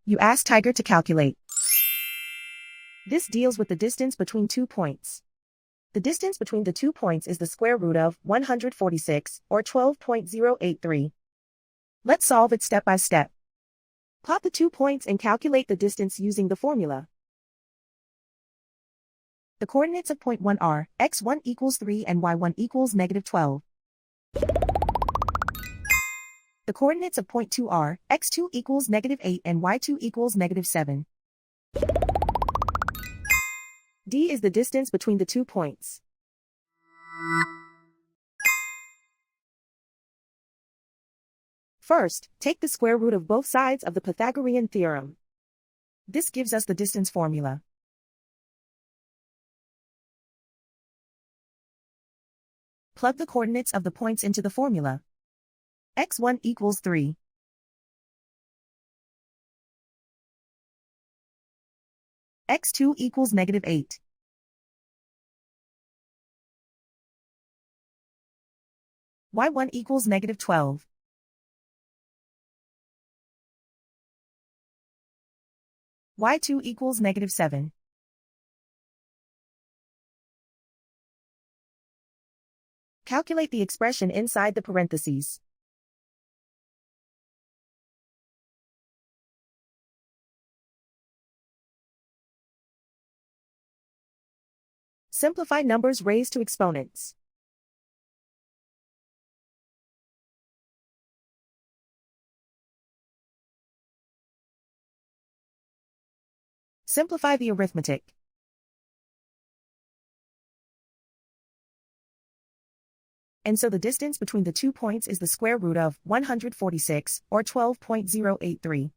You ask Tiger to calculate. This deals with the distance between 2 points. The distance between the 2 points is the square root of 146, or 12.083. Let's solve it step by step. Plot the 2 points and calculate the distance using the formula. The coordinates of point 1 are x1 equals 3 and y1 equals negative 12. The coordinates of point 2 are x2 equals negative 8 and y2 equals negative 7. D is the distance between the 2 points. First, take the square root of both sides of the Pythagorean theorem. This gives us the distance formula. Plug the coordinates of the points into the formula. x1 equals 3. x2 equals negative 8. y1 equals negative 12. y2 equals negative 7. Calculate the expression inside the parentheses. Simplify numbers raised to exponents. Simplify the arithmetic. And so the distance between the 2 points is the square root of 146, or 12.083.